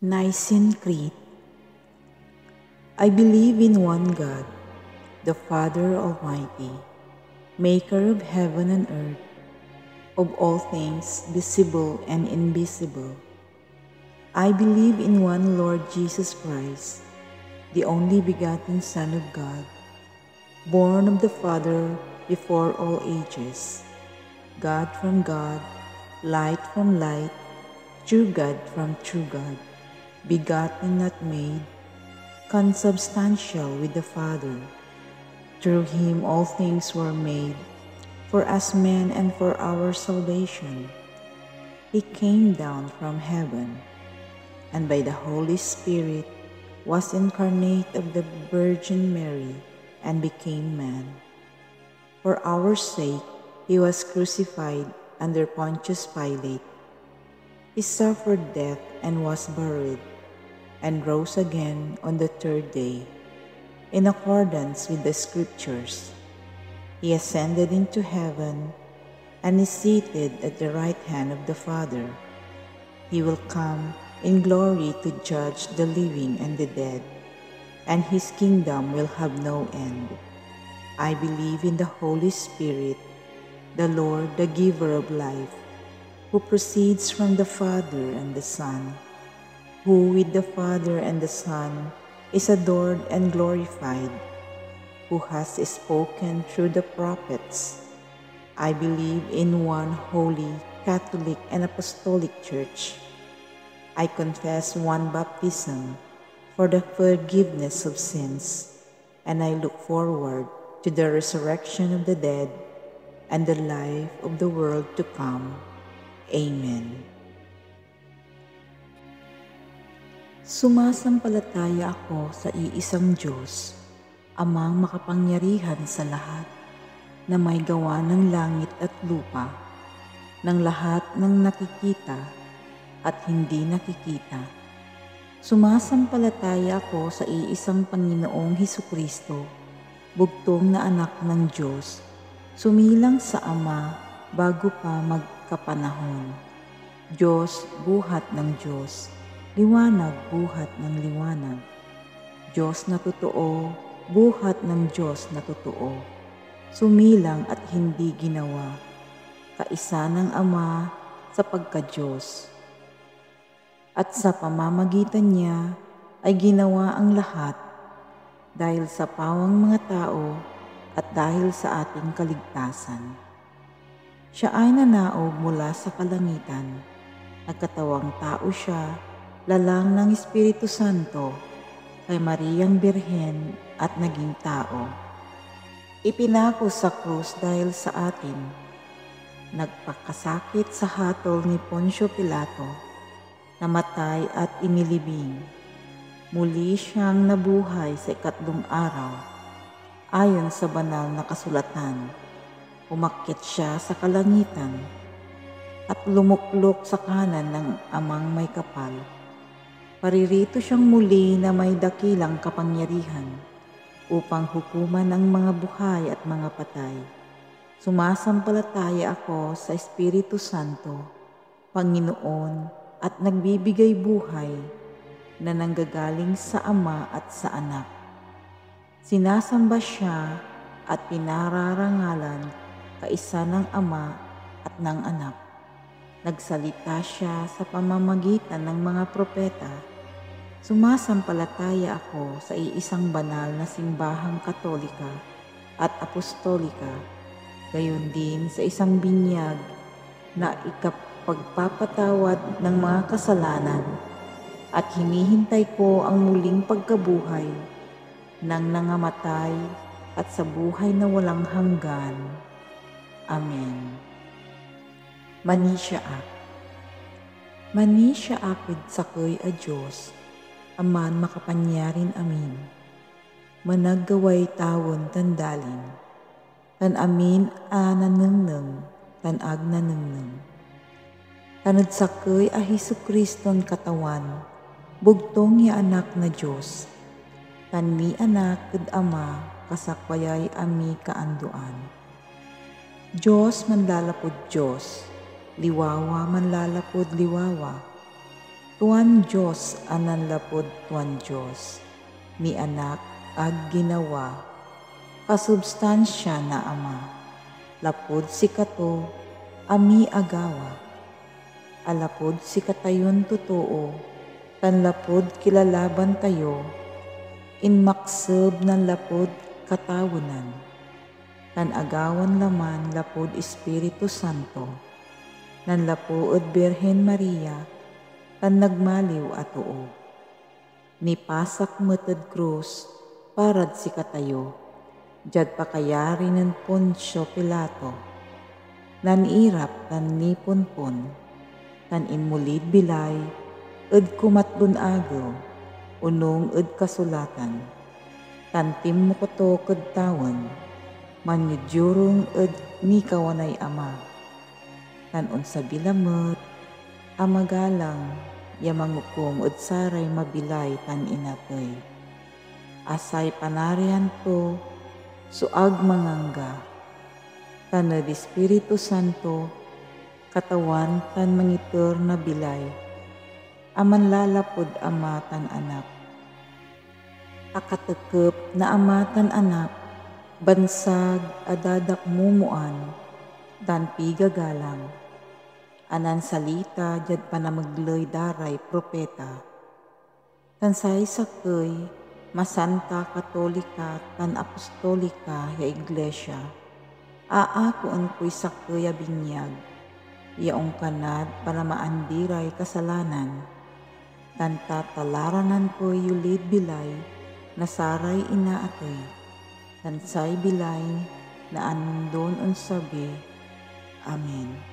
Nicene Creed. I believe in one God, the Father Almighty, maker of heaven and earth, of all things visible and invisible. I believe in one Lord Jesus Christ, the only begotten Son of God, born of the Father before all ages, God from God, light from light, true God from true God, begotten not made, consubstantial with the Father. Through him all things were made, for us men and for our salvation. He came down from heaven, and by the Holy Spirit was incarnate of the Virgin Mary and became man. For our sake he was crucified under Pontius Pilate. He suffered death and was buried, and rose again on the third day, in accordance with the Scriptures. He ascended into heaven and is seated at the right hand of the Father. He will come in glory to judge the living and the dead, and his kingdom will have no end. I believe in the Holy Spirit, the Lord, the giver of life, who proceeds from the Father and the Son, who with the Father and the Son is adored and glorified, who has spoken through the prophets. I believe in one holy, Catholic, and Apostolic Church. I confess one baptism for the forgiveness of sins, and I look forward to the resurrection of the dead and the life of the world to come. Amen. Sumasampalataya ako sa iisang Diyos, Amang makapangyarihan sa lahat, na may gawa ng langit at lupa, ng lahat ng nakikita at hindi nakikita. Sumasampalataya ako sa iisang Panginoong Hesukristo, bugtong na anak ng Diyos, sumilang sa Ama bago pa magkapanahon. Diyos, buhat ng Diyos, liwanag, buhat ng liwanag. Diyos na totoo, buhat ng Diyos na totoo. Sumilang at hindi ginawa, kaisa ng Ama sa pagka-Diyos. At sa pamamagitan niya ay ginawa ang lahat, dahil sa pawang mga tao at dahil sa ating kaligtasan. Siya ay nanaog mula sa kalangitan, nagkatawang tao siya, lalang ng Espiritu Santo, kay Mariang Birhen at naging tao. Ipinako sa krus dahil sa atin, nagpakasakit sa hatol ni Poncio Pilato, namatay at inilibing. Muli siyang nabuhay sa ikatlong araw, ayon sa banal na kasulatan. Umakyat siya sa kalangitan at lumuklok sa kanan ng Amang may kapal. Paririto siyang muli na may dakilang kapangyarihan upang hukuman ang mga buhay at mga patay. Sumasampalataya ako sa Espiritu Santo, Panginoon at nagbibigay buhay na nanggagaling sa Ama at sa Anak. Sinasamba siya at pinararangalan kaisa ng Ama at ng Anak. Nagsalita siya sa pamamagitan ng mga propeta. Sumasampalataya ako sa iisang banal na simbahang katolika at apostolika, gayon din sa isang binyag na ikapagpapatawad ng mga kasalanan, at hinihintay ko ang muling pagkabuhay ng nangamatay at sa buhay na walang hanggan. Amen. Manisya akid sakoy a Diyos, Aman makapanyarin amin. Managgaway tawon tandalin, tan amin nanengneng, tan ag nanengneng. Tanad sakoy a Hesukriston katawan, bugtong ya anak na Diyos, tan mi anak ket Ama kasakwayay ami kaanduan. Diyos manlalapod Diyos, liwawa manlalapod liwawa, Tuan Diyos anan lapod tuan Diyos, mi anak ag ginawa, kasubstansya na ama, lapod si kato, ami agawa, alapod si katayon totoo, tan lapod kilalaban tayo, inmakseb nan lapod katawunan, tan agawan laman lapod Espiritu Santo, nan lapuod Birhen Maria, tan nagmaliw at tuo. Ni pasak meted krus, parad si katayo, jad pakayari ng Poncio Pilato, nan irap tan nipunpon, tan inmulid bilay, ed kumatlun agaw, unong ed kasulatan, tan timmukoto ket tawan, manyudyurong ed ni kawanay ama, tan unsa bilamet, amagalang, yamangukom ed saray mabilay tan inatay. Asay panarian to, suag mangangga, tan ed Espiritu Santo, katawan tan mangitur na bilay, aman lalapod ama tan anak. Akatekep na ama tan anak, bansag adadak mumuan, tan pigagalang, anan salita jad panamaglay daray propeta, tan say sakay, masanta katolika tan apostolika ya iglesia, aakuan ko'y sakay a binyag, yaong kanad para maandiray kasalanan, tan tatalaranan ko'y yulid bilay, nasaray inaatay, tan say bilay na andon unsabi. Amen.